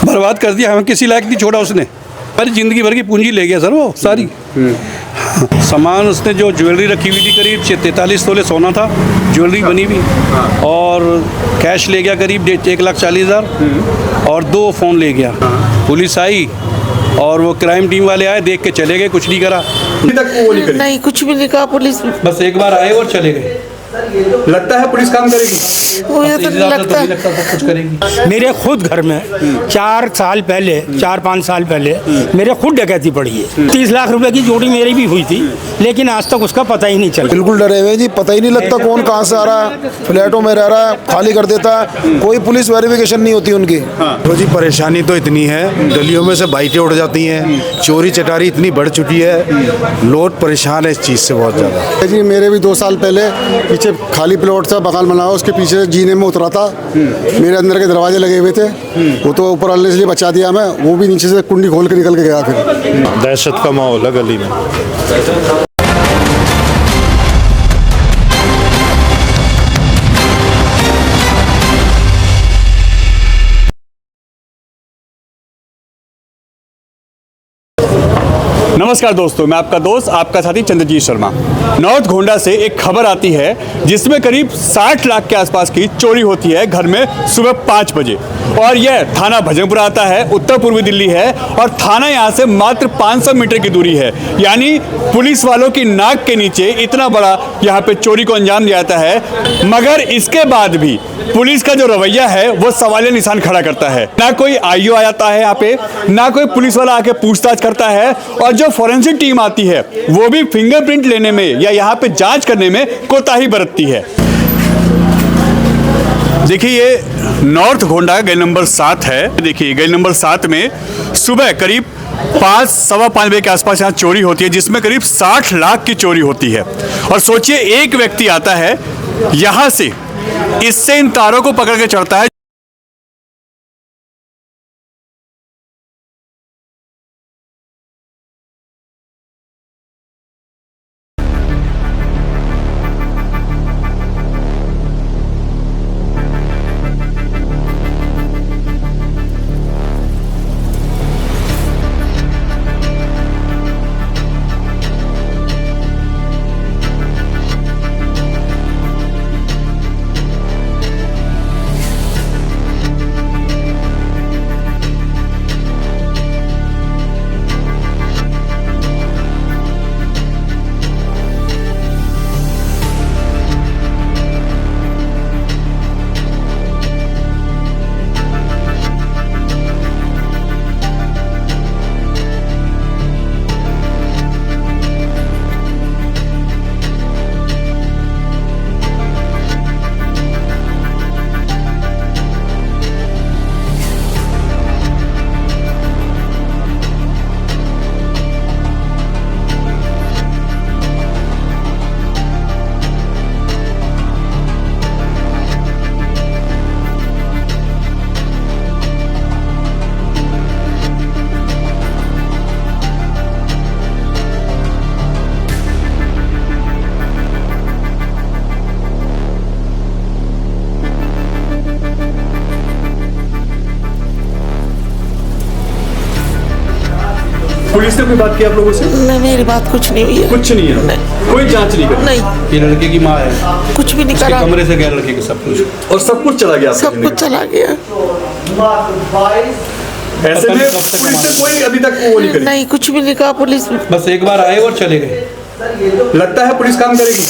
बर्बाद कर दिया, हमें किसी लायक नहीं छोड़ा उसने। हमारी ज़िंदगी भर की पूंजी ले गया सर वो सारी। सामान उसने जो ज्वेलरी रखी हुई थी करीब 43 तोले सोना था, ज्वेलरी बनी हुई, और कैश ले गया करीब 1,40,000 और 2 फ़ोन ले गया। पुलिस आई और वो क्राइम टीम वाले आए, देख के चले गए, कुछ नहीं करा। अभी तक वो नहीं कुछ भी नहीं कहा पुलिस। बस एक बार आए और चले गए। लगता है पुलिस काम करेगी? मुझे तो नहीं लगता सब कुछ करेगी। मेरे खुद घर में 4-5 साल पहले मेरे खुद डकैती पड़ी है। 30 लाख रुपए की जोड़ी मेरी भी हुई थी, लेकिन आज तक उसका पता ही नहीं चला। बिल्कुल डरे हुए जी, पता ही नहीं लगता कौन कहाँ से आ रहा है, फ्लैटों में रह रहा है, खाली कर देता है, कोई पुलिस वेरिफिकेशन नहीं होती उनकी। तो जी परेशानी तो इतनी है, गलियों में से बाइकें उड़ जाती हैं, चोरी चकारी इतनी बढ़ चुकी है, लोग परेशान है इस चीज़ से बहुत ज़्यादा। जी मेरे भी 2 साल पहले पीछे खाली प्लॉट था, मकान बना हुआ, उसके पीछे जीने में उतरा था, मेरे अंदर के दरवाजे लगे हुए थे, वो तो ऊपर वाले से बचा दिया मैं, वो भी नीचे से कुंडी खोल के निकल के गया। फिर दहशत का माहौल है गली में। नमस्कार दोस्तों, मैं आपका दोस्त, आपका साथी चंद्रजीत शर्मा। नॉर्थ गोंडा से एक खबर आती है जिसमें करीब 60 लाख के आसपास की चोरी होती है घर में सुबह 5 बजे, और यह थाना भजनपुर आता है, उत्तर पूर्वी दिल्ली है, और थाना यहाँ से मात्र 500 मीटर की दूरी है। यानी पुलिस वालों की नाक के नीचे इतना बड़ा यहाँ पे चोरी को अंजाम दिया जाता है। मगर इसके बाद भी पुलिस का जो रवैया है वो सवालिया निशान खड़ा करता है। ना कोई आईओ आ जाता है यहाँ पे, ना कोई पुलिस वाला आके पूछताछ करता है, और जो फॉरेंसिक टीम आती है वो भी फिंगरप्रिंट लेने में या यहाँ पे जांच करने में कोताही बरतती है। देखिए ये नॉर्थ गोंडा गली नंबर 7 है। देखिए गली नंबर 7 में सुबह करीब 5-5:15 बजे के आसपास यहाँ चोरी होती है, जिसमें करीब 60 लाख की चोरी होती है। और सोचिए एक व्यक्ति आता है यहाँ से, इससे इन तारों को पकड़ के चढ़ता है। पुलिस ने कोई बात की आप लोगों से? नहीं मेरी बात कुछ नहीं हुई है। कुछ नहीं है? नहीं। कोई जांच नहीं करी? नहीं। ये लड़के की माँ है, कुछ भी नहीं उसके करा, कमरे से गया लड़के के सब कुछ, और सब कुछ चला गया? सब कुछ चला गया। ऐसे में पुलिस ने कोई अभी तक वो नहीं करी? नहीं कुछ भी नहीं कहा पुलिस। बस एक बार आए और चले गए। लगता है पुलिस काम करेगी?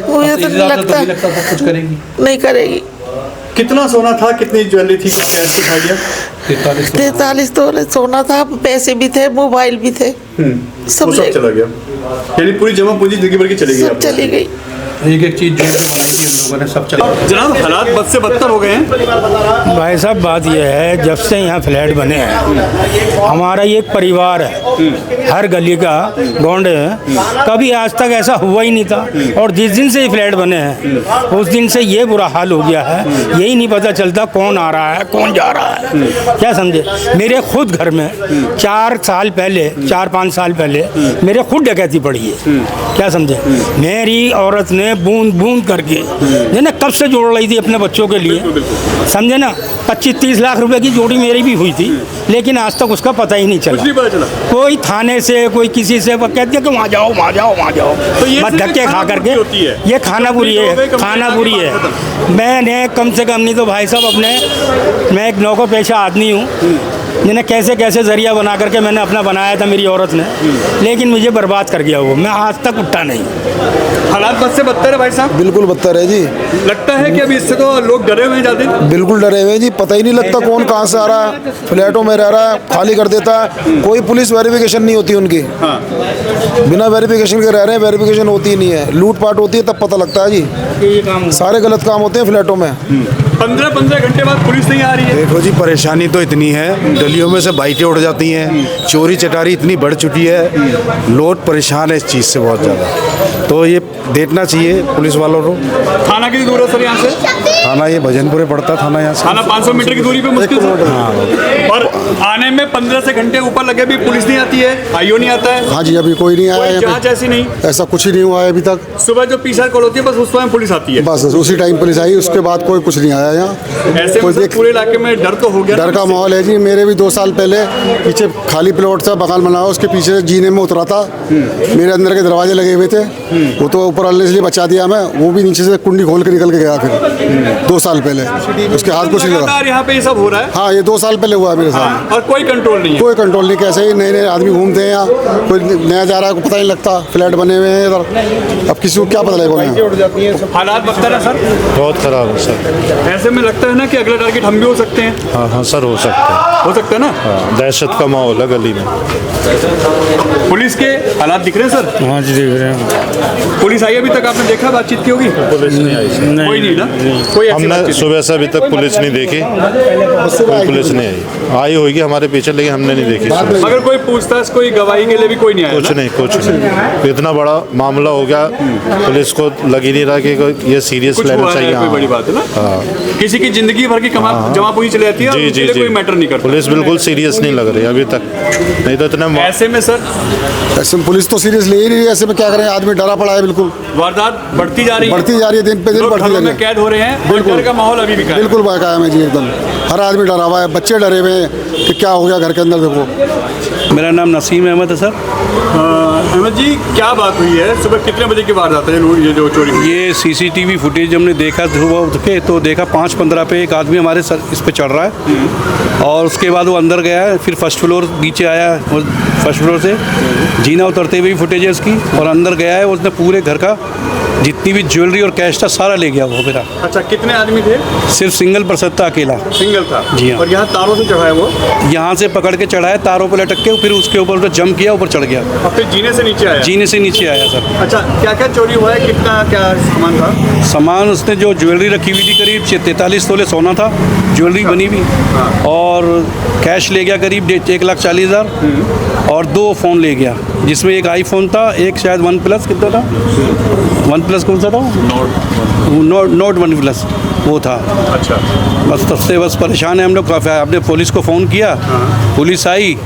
मुझे तो नहीं लगता सब कुछ करेगी। नहीं करेगी। कितना सोना था, कितनी ज्वेलरी थी, कैश दिखाई दिया? 43 तोले सोना था, पैसे भी थे, मोबाइल भी थे, सब चला गया। यानी पूरी जमा पूंजी जिंदगी भर की चली गई? सब चली गई। एक एक चीज जो बनाई थी हम लोगों ने सब चला। जनाब हालात बद से बदतर हो गए हैं। भाई साहब बात यह है, जब से यहाँ फ्लैट बने हैं, हमारा ये एक परिवार है, हर गली का गोंडे है, कभी आज तक ऐसा हुआ ही नहीं था। और जिस दिन से ये फ्लैट बने हैं उस दिन से ये बुरा हाल हो गया है, यही नहीं पता चलता कौन आ रहा है कौन जा रहा है। क्या समझे, मेरे खुद घर में 4-5 साल पहले मेरे खुद डकैती पड़ी है। क्या समझे, मेरी औरत ने में बूंद बूंद करके जो ना कब से जोड़ रही थी अपने बच्चों के लिए, समझे ना। 25-30 लाख रुपए की जोड़ी मेरी भी हुई थी, लेकिन आज तक उसका पता ही नहीं कुछ नहीं चला। पता चला। कोई थाने से कोई किसी से वो कहते हैं कि वहाँ जाओ वहाँ जाओ वहाँ जाओ, तो ये बस सिर्फ धक्के खा खानापुरी करके होती है। ये खानापुरी है, कंप्लेंट खानापुरी होगी, है। बात मैंने कम से कम नहीं तो भाई साहब मैं एक नौकर पेशा आदमी हूँ, जिन्हें कैसे कैसे जरिया बना करके मैंने अपना बनाया था मेरी औरत ने, लेकिन मुझे बर्बाद कर गया वो, मैं आज तक उठा नहीं। हालात बद से बदतर है भाई साहब। बिल्कुल बदतर है जी, लगता है कि अभी इससे तो लोग डरे हुए हैं ज्यादा। बिल्कुल डरे हुए हैं जी। पता ही नहीं लगता कौन कहाँ से आ रहा है, फ्लैटों में रह रहा है, खाली कर देता है। कोई पुलिस वेरिफिकेशन नहीं होती उनकी, बिना वेरिफिकेशन के रह रहे हैं, वेरिफिकेशन होती ही नहीं है। लूट पाट होती है तब पता लगता है जी। सारे गलत काम होते हैं फ्लैटों में। 15-15 घंटे बाद पुलिस नहीं आ रही है। देखो जी, परेशानी तो इतनी है, गलियों में से बाइकें उड़ जाती हैं, चोरी चटारी इतनी बढ़ चुकी है, लोग परेशान है इस चीज़ से बहुत ज़्यादा। तो ये देखना चाहिए पुलिस वालों को। थाना कितनी दूर है सर यहाँ से? थाना ये भजनपुरे पड़ता थाना यहाँ से। थाना 500 मीटर की दूरी पे मुश्किल से। और आने में 15 से घंटे ऊपर लगे भी पुलिस नहीं आती है, आईओ नहीं आता है। हाँ जी, अभी कोई नहीं आया कोई है जांच ऐसी नहीं। ऐसा कुछ ही नहीं हुआ है अभी तक। सुबह जो पीसीआर कॉल होती है बस उस समय पुलिस आती है। बस उसी टाइम पुलिस आई, उसके बाद कोई कुछ नहीं आया यहाँ। ऐसे कोई में सर पूरे इलाके में डर तो हो गया। डर का माहौल है जी। मेरे भी 2 साल पहले पीछे खाली प्लॉट था, बगान बना हुआ, उसके पीछे जीने में उतरा था। मेरे अंदर के दरवाजे लगे हुए थे, वो तो ऊपर वाले इसलिए बचा दिया मैं, वो भी नीचे से कुंडी खोल के निकल के गया फिर 2 साल पहले। उसके हाथ कुछ नहीं लगा। लगातार यहाँ पे ये सब हो रहा है। हाँ, ये 2 साल पहले हुआ है मेरे साथ। और कोई कंट्रोल नहीं है। कोई कंट्रोल नहीं। कैसे ही नए नए आदमी घूमते हैं यहाँ, कोई नया जा रहा है, पता नहीं लगता। फ्लैट बने हुए हैं इधर, अब किसी को क्या पता लगेगा। हालात बदतर है सर। बहुत ख़राब है सर। ऐसे में लगता है ना कि अगला टारगेट हम भी हो सकते हैं। हाँ हाँ सर, हो सकता हो सकता है ना। है। दहशत का माहौल है गली में। पुलिस के हालात दिख रहे हैं सर। हाँ जी, देख रहे हैं। पुलिस आई अभी तक आपने देखा, बातचीत की होगी? पुलिस नहीं आई सर। कोई नहीं ना, कोई ऐसी हमने बातचीत सुबह से अभी तक पुलिस नहीं देखी, कोई पुलिस नहीं आई होगी हमारे पीछे, लेकिन हमने नहीं देखी सुबह। नहीं। मगर कोई पूछताछ, कोई गवाही के लिए भी कोई नहीं आया कुछ ना? नहीं। इतना बड़ा मामला हो गया, पुलिस को लग ही नहीं रहा कि ये सीरियस कुछ लेना हुआ है, चाहिए। कोई बड़ी बात है ना। किसी की जिंदगी भर की जमा पूंजी चली जाती है और जी उसके जी लिए जी, कोई मैटर नहीं करता। पुलिस बिल्कुल सीरियस नहीं लग रही अभी तक, नहीं तो इतना ऐसे में सर ऐसे में पुलिस तो सीरियस ले ही नहीं रही। ऐसे में क्या करें, आदमी डरा पड़ा है बिल्कुल। वारदात बढ़ती जा रही है, बढ़ती जा रही है, दिन पे दिन लोग बढ़ती जा घरों रही में है। कैद हो रहे हैं और बिल्कुल। डर का माहौल अभी भी कायम है। बिल्कुल कायम है जी, एकदम। हर आदमी डरा हुआ है, बच्चे डरे हुए हैं कि क्या हो गया घर के अंदर। देखो, मेरा नाम नसीम अहमद है सर। अहमद जी, क्या बात हुई है? सुबह कितने बजे की वारदात है ये जो चोरी हुई? ये सीसीटीवी फुटेज हमने देखा सुबह उठ के, तो देखा 5:15 पे एक आदमी हमारे सर इस पे चढ़ रहा है, और उसके बाद वो अंदर गया है, फिर फर्स्ट फ्लोर नीचे आया, और फर्स्ट फ्लोर से जीना उतरते हुए भी फुटेज है उसकी, और अंदर गया है, उसने पूरे घर का जितनी भी ज्वेलरी और कैश था सारा ले गया वो मेरा। अच्छा, कितने आदमी थे? सिर्फ सिंगल पर्सन था, अकेला। सिंगल था? जी हाँ। और यहाँ तारों से चढ़ा है वो? यहाँ से पकड़ के चढ़ाया, तारों पर लटक के, फिर उसके ऊपर उसने जंप किया, ऊपर चढ़ गया, और फिर जीने से नीचे आया? जीने से नीचे आया सर। अच्छा, क्या क्या चोरी हुआ है? कितना क्या सामान था? सामान उसने जो ज्वेलरी रखी हुई थी करीब 43 तोले सोना था, ज्वेलरी बनी हुई, और कैश ले गया करीब 1,40,000, और 2 फ़ोन ले गया, जिसमें एक आईफोन था, एक शायद OnePlus, कितना था, OnePlus कौन सा था? नोट OnePlus वो था। अच्छा, बस तब से बस परेशान है हम लोग। आपने पुलिस को फ़ोन किया, पुलिस आई,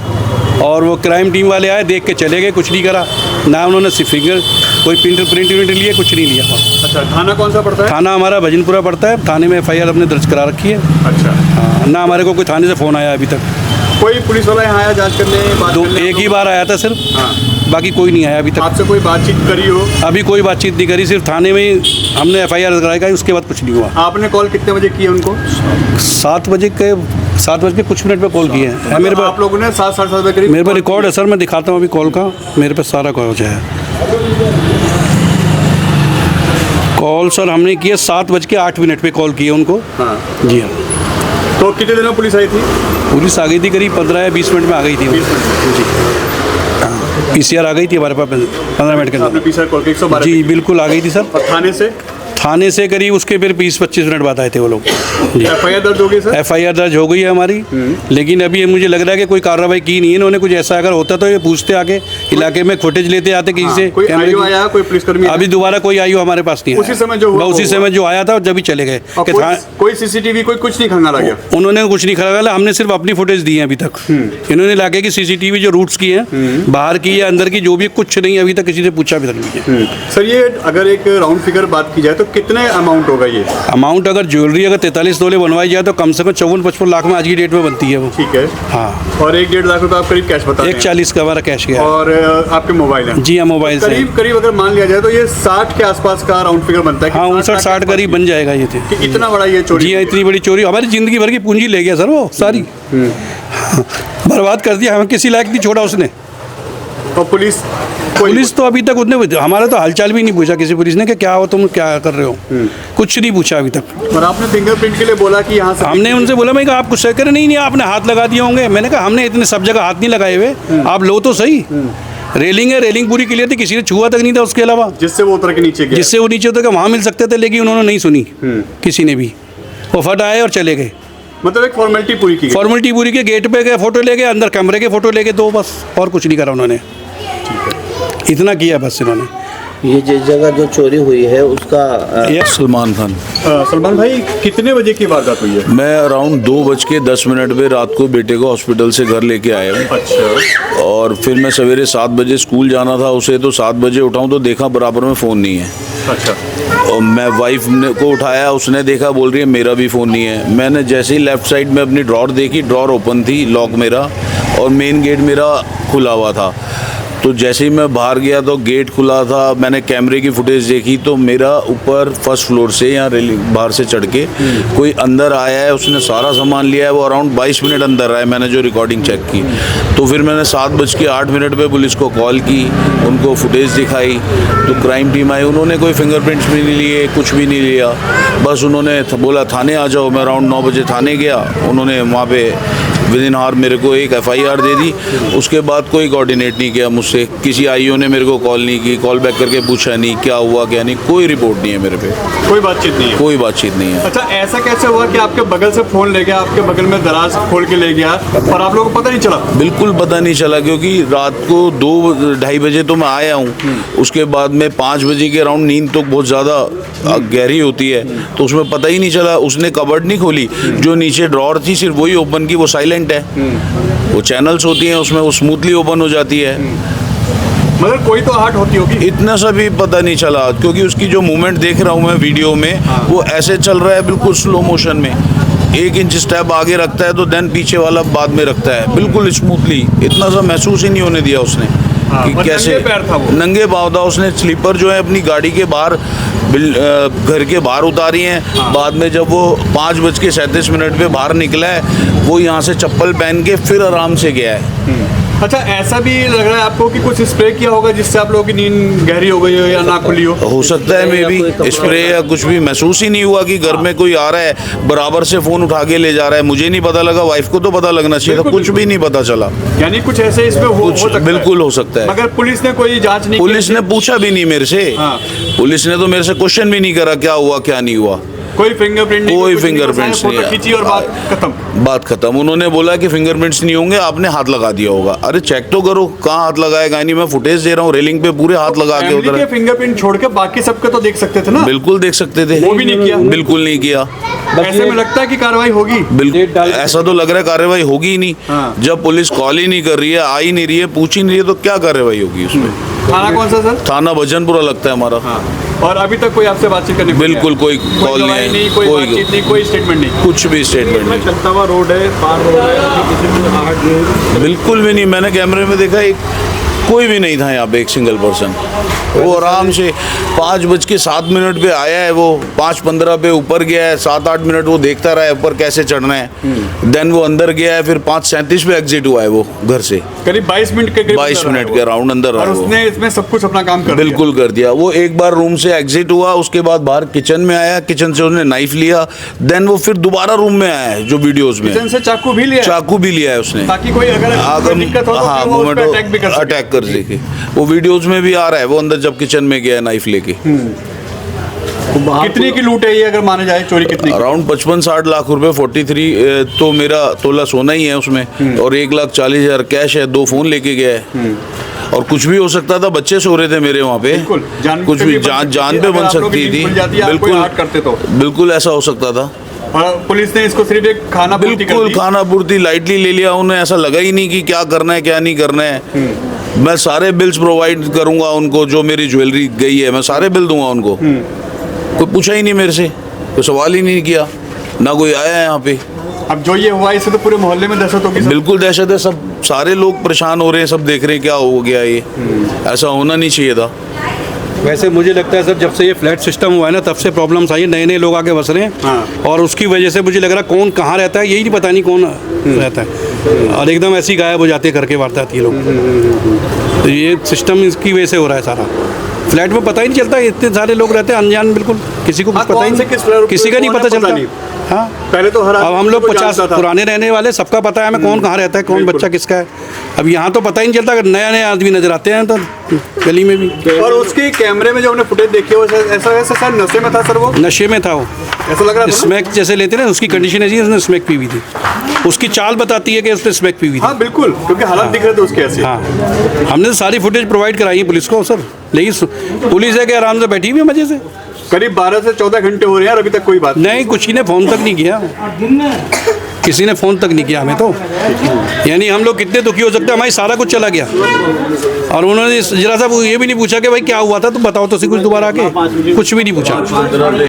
और वो क्राइम टीम वाले आए, देख के चले गए, कुछ नहीं करा ना उन्होंने। सिर्फ फिंगर कोई प्रिंट लिए, कुछ नहीं लिया। अच्छा, थाना कौन सा पड़ता है? थाना हमारा भजनपुरा पड़ता है। थाने में FIR हमने दर्ज करा रखी है। अच्छा, हाँ, ना हमारे को कोई थाने से फ़ोन आया अभी तक। कोई पुलिस वाला यहाँ आया जांच करने? बात करने? एक ही बार आया था सिर्फ, हाँ। बाकी कोई नहीं आया अभी तक। आपसे कोई बातचीत करी हो? अभी कोई बातचीत नहीं करी, सिर्फ थाने में ही हमने FIR कराई, उसके बाद कुछ नहीं हुआ। आपने कॉल कितने बजे की उनको? 7 बज के कुछ मिनट पे कॉल किए हैं मेरे आप पास। लोगों ने 7-7:30 बजे करीब मेरे पास call रिकॉर्ड है सर, मैं दिखाता हूँ अभी कॉल का, मेरे पास सारा कॉल है। कॉल सर हमने किया 7:08 पे कॉल किया उनको। हाँ। जी हाँ। तो कितने दिनों पुलिस आई थी? पुलिस आ गई थी करीब 15 या 20 मिनट में आ गई थी वो। जी, PCR आ गई थी हमारे पास 15 मिनट के आपने अंदर। पीसीआर कॉल के 112 जी बिल्कुल आ गई थी सर। और थाने से? थाने से करीब उसके फिर 20-25 मिनट बाद आए थे वो लोग जी। FIR दर्ज हो गई सर? FIR दर्ज हो गई है हमारी, लेकिन अभी ये मुझे लग रहा है कि कोई कार्रवाई की नहीं है इन्होंने। कुछ ऐसा अगर होता तो ये पूछते आके, इलाके में फुटेज लेते आते किसी से कोई कैमरे आईओ की। आया, कोई पुलिसकर्मी आया? अभी दोबारा कोई आईओ हमारे पास नहीं आया। उसी समय जो हुआ उसी वो समय जो आया था जब ही चले गए और कि कोई CCTV कोई कुछ नहीं खंगाला गया? उन्होंने कुछ नहीं खड़ा, हमने सिर्फ अपनी फुटेज दी है अभी तक। इन्होंने इलाके की CCTV जो रूट्स की है, बाहर की या अंदर की, जो भी कुछ नहीं अभी तक किसी से पूछा भी तक नहीं है। सर ये अगर एक राउंड फिगर बात की जाए तो कितने अमाउंट होगा ये? अमाउंट अगर ज्वेलरी अगर 43 तोले बनवाई जाए तो कम से कम 54-55 लाख में आज की डेट में बनती है वो। ठीक है। हाँ, और 1-1.5 लाख रुपए आप करीब कैश बता रहे हैं। 140 का हमारा कैश गया है। और आपके मोबाइल है? जी हाँ, मोबाइल से। करीब अगर मान लिया जाए तो ये 60 के आसपास का राउंड फिगर बनता है कि हाँ, 60 59-60 करीब बन जाएगा ये थे। कि इतना बड़ा ये चोरी? जी हाँ, इतनी बड़ी चोरी, हमारी जिंदगी भर की पूंजी ले गया सर वो सारी। हाँ, बर्बाद कर दिया, हमें किसी लायक नहीं छोड़ा उसने। और पुलिस पुलिस तो अभी तक उसने हमारा तो हालचाल भी नहीं पूछा किसी पुलिस ने कि क्या हो, तुम क्या कर रहे हो, कुछ नहीं पूछा अभी तक। और आपने फिंगरप्रिंट के लिए बोला कि यहाँ से हमने उनसे बोला, मैं कहा आप कुछ करें, नहीं आपने हाथ लगा दिए होंगे। मैंने कहा हमने इतने सब जगह हाथ नहीं लगाए हुए, आप लो तो सही। रेलिंग है, रेलिंग पूरी क्लियर थी, किसी ने छुआ तक नहीं था उसके अलावा, जिससे वो उतर के नीचे गया। जिससे वो नीचे उतर के वहाँ मिल सकते थे, लेकिन उन्होंने नहीं सुनी किसी ने भी। वो फट आए और चले गए। मतलब एक फॉर्मेलिटी पूरी की गई। फॉर्मेलिटी पूरी के, गेट पे गए, फोटो ले गए, अंदर कैमरे के फोटो ले गए, दो बस, और कुछ नहीं करा उन्होंने। इतना किया बस इन्होंने। ये जिस जगह जो चोरी हुई है उसका सलमान खान। सलमान भाई कितने बजे की वारदात हुई है? मैं अराउंड 2:10 पे रात को बेटे को हॉस्पिटल से घर लेके आया हूँ। अच्छा। और फिर मैं सवेरे 7 बजे स्कूल जाना था उसे, तो 7 बजे उठाऊँ तो देखा बराबर में फ़ोन नहीं है। अच्छा। और मैं वाइफ ने को उठाया, उसने देखा, बोल रही है मेरा भी फ़ोन नहीं है। मैंने जैसे ही लेफ़्ट साइड में अपनी ड्रॉर देखी, ड्रॉर ओपन थी, लॉक मेरा, और मेन गेट मेरा खुला हुआ था। तो जैसे ही मैं बाहर गया तो गेट खुला था, मैंने कैमरे की फुटेज देखी तो मेरा ऊपर फर्स्ट फ्लोर से या रेलिंग बाहर से चढ़ के कोई अंदर आया है, उसने सारा सामान लिया है। वो अराउंड 22 मिनट अंदर रहा है, मैंने जो रिकॉर्डिंग चेक की। तो फिर मैंने 7:08 पे पुलिस को कॉल की, उनको फुटेज दिखाई, तो क्राइम टीम आई। उन्होंने कोई फिंगरप्रिंट्स भी नहीं लिए, कुछ भी नहीं लिया, बस उन्होंने बोला थाने आ जाओ। मैं अराउंड 9 बजे थाने गया, उन्होंने वहाँ पे विद इन आवर मेरे को एक FIR दे दी। उसके बाद कोई कोऑर्डिनेट नहीं किया मुझसे, किसी आईओ ने मेरे को कॉल नहीं की, कॉल बैक करके पूछा नहीं क्या हुआ क्या नहीं, कोई रिपोर्ट नहीं है मेरे पे, कोई बातचीत नहीं है? कोई बातचीत नहीं है। अच्छा, ऐसा कैसे हुआ कि आपके बगल से फोन ले गया, आपके बगल में दराज खोल के ले गया और आप लोगों को पता नहीं चला? बिल्कुल पता नहीं चला, क्योंकि रात को 2-2:30 बजे तो मैं आया हूँ। उसके बाद में 5 बजे के अराउंड नींद तो बहुत ज़्यादा गहरी होती है, तो उसमें पता ही नहीं चला। उसने कबर्ड नहीं खोली, जो नीचे ड्रॉर थी सिर्फ वही ओपन की, वो साइलेंट है। वो चैनल्स होती हैं उसमें, वो स्मूथली ओपन हो जाती है। मगर कोई तो आहट होती होगी? इतना सा भी पता नहीं चला, क्योंकि उसकी जो मूवमेंट देख रहा हूँ मैं वीडियो में, वो ऐसे चल रहा है बिल्कुल स्लो मोशन में। 1 इंच स्टेप आगे रखता है तो देन पीछे वाला बाद में रखता है, बिल्कुल स्मूथली। इतना सा महसूस ही नहीं होने दिया उसने कि कैसे। नंगे पैर था वो? नंगे पाँव था। उसने स्लीपर जो है अपनी गाड़ी के बाहर घर के बाहर उतारी हैं। बाद में जब वो 5:37 पे बाहर निकला है, वो यहाँ से चप्पल पहन के फिर आराम से गया है। अच्छा, ऐसा भी लग रहा है आपको कि कुछ स्प्रे किया होगा जिससे आप लोगों की नींद गहरी हो गई हो या ना खुली हो सकता है मे बी स्प्रे या कुछ भी। महसूस ही नहीं हुआ कि घर में कोई आ रहा है, बराबर से फ़ोन उठा के ले जा रहा है। मुझे नहीं पता लगा, वाइफ को तो पता लगना चाहिए था, कुछ भी नहीं पता चला। यानी कुछ ऐसे इसमें हो सकता है? बिल्कुल हो सकता है। मगर पुलिस ने कोई जांच नहीं? पुलिस ने पूछा भी नहीं मेरे से। पुलिस ने तो मेरे से क्वेश्चन भी नहीं करा क्या हुआ क्या नहीं हुआ। कोई फिंगरप्रिंट नहीं? कोई फिंगरप्रिंट्स नहीं, खींची और बात खत्म। उन्होंने बोला कि फिंगरप्रिंट्स नहीं होंगे, आपने हाथ लगा दिया होगा। अरे चेक तो करो कहाँ हाथ लगाएगा। नहीं, मैं फुटेज दे रहा हूँ, रेलिंग पे पूरे हाथ लगा के उधर है। फिंगरप्रिंट छोड़ के बाकी सबके तो देख सकते थे ना? बिल्कुल देख सकते थे। वो भी नहीं किया? बिल्कुल नहीं किया। ऐसे में लगता है कि कार्रवाई होगी? बिल्कुल ऐसा तो लग रहा है कार्रवाई होगी ही नहीं। जब पुलिस कॉल ही नहीं कर रही है, आ ही नहीं रही है, पूछ ही नहीं रही है, तो क्या कार्रवाई होगी उसमें? थाना कौन सा सर? थाना भजनपुरा लगता है हमारा। और अभी तक कोई आपसे बातचीत करने? बिल्कुल कोई कॉल नहीं, कोई बातचीत नहीं, कोई स्टेटमेंट नहीं, कुछ भी स्टेटमेंट नहीं। चलता हुआ रोड है, पार रोड है, बिल्कुल भी नहीं। मैंने कैमरे में देखा, एक कोई भी नहीं था यहाँ पे, एक सिंगल पर्सन। वो आराम से 5:07 पे आया है, वो 5:15 पे ऊपर गया है, 7-8 मिनट वो देखता रहा है ऊपर कैसे चढ़ना है। देन वो अंदर गया है, फिर 5:37 पे एग्जिट हुआ है वो घर से। करीब 22 मिनट के 22 मिनट के अराउंड अंदर रहा। और उसने इसमें सब कुछ अपना काम कर बिल्कुल कर दिया। वो एक बार रूम से एग्जिट हुआ, उसके बाद बाहर किचन में आया, किचन से उसने नाइफ लिया, देन वो फिर दोबारा रूम में आया है, जो वीडियोस में। किचन से चाकू भी लिया? चाकू भी लिया है उसने, ताकि कोई अगर दिक्कत हो तो वो उस पे अटैक भी कर सके। अटैक कर सके। वो वीडियोस में भी आ रहा है, वो अंदर जब किचन में गया नाइफ लेके। कितने की लूट है ये, अगर माना जाए चोरी कितनी की? अराउंड 55-60 लाख रुपए, 43 तो मेरा तोला सोना ही है उसमें, और 1,40,000 कैश है, 2 फोन लेके गया है। और कुछ भी हो सकता था, बच्चे सो रहे थे मेरे वहाँ पे, कुछ भी जान पे बन सकती थी, बिल्कुल ऐसा हो सकता था। और पुलिस ने इसको सिर्फ एक खाना पूर्ति कर बिल्कुल दी। खाना पूर्ति लाइटली ले लिया, उन्हें ऐसा लगा ही नहीं कि क्या करना है क्या नहीं करना है। मैं सारे बिल्स प्रोवाइड करूंगा उनको, जो मेरी ज्वेलरी गई है मैं सारे बिल दूंगा उनको। कोई पूछा ही नहीं मेरे से, कोई सवाल ही नहीं किया, ना कोई आया है यहाँ पे। अब जो ये हुआ इससे तो पूरे मोहल्ले में दहशत होगी। बिल्कुल दहशत है, सब सारे लोग परेशान हो रहे हैं, सब देख रहे हैं क्या हो गया ये, ऐसा होना नहीं चाहिए था। वैसे मुझे लगता है सर, जब से ये फ्लैट सिस्टम हुआ है ना, तब से प्रॉब्लम्स आई है, नए नए लोग आके बस रहे हैं, और उसकी वजह से मुझे लग रहा है कौन कहाँ रहता है यही नहीं पता नहीं कौन रहता है, और एकदम ऐसे ही गायब हो जाते करके वारदात ये लोग। तो ये सिस्टम इसकी वजह से हो रहा है सारा। फ्लैट में पता ही नहीं चलता, इतने सारे लोग रहते हैं अनजान, बिल्कुल किसी को कुछ पता ही नहीं, किसी का नहीं पता चलता। हाँ, पहले तो हर अब हम लोग 50 पुराने रहने वाले, सबका पता है हमें कौन कहाँ रहता है, कौन बच्चा किसका है। अब यहाँ तो पता ही नहीं चलता, अगर नया नया आदमी नजर आते हैं तो गली में भी। और उसके कैमरे में जो हमने फुटेज देखी वो ऐसा सर नशे में था सर, वो नशे में था वो, ऐसा लग रहा था। स्मैक जैसे लेते ना, उसकी कंडीशन ऐसी है, उसने स्मैक पी हुई थी, उसकी चाल बताती है कि उसने स्मैक पी हुई थी। हाँ बिल्कुल, क्योंकि हालात दिख रहे थे उसके ऐसे। हाँ, हमने तो सारी फुटेज प्रोवाइड कराई है पुलिस को सर, लेकिन पुलिस है कि आराम से बैठी हुई है मजे से। करीब 12 से 14 घंटे हो रहे हैं और अभी तक कोई बात नहीं, कुछ ही ने फ़ोन तक नहीं किया, किसी ने फ़ोन तक नहीं किया हमें तो। यानी हम लोग कितने दुखी हो सकते हैं, हमारी सारा कुछ चला गया, और उन्होंने जरा सा ये भी नहीं पूछा कि भाई क्या हुआ था, तुम बताओ तो सही कुछ दोबारा आके, कुछ भी नहीं पूछा।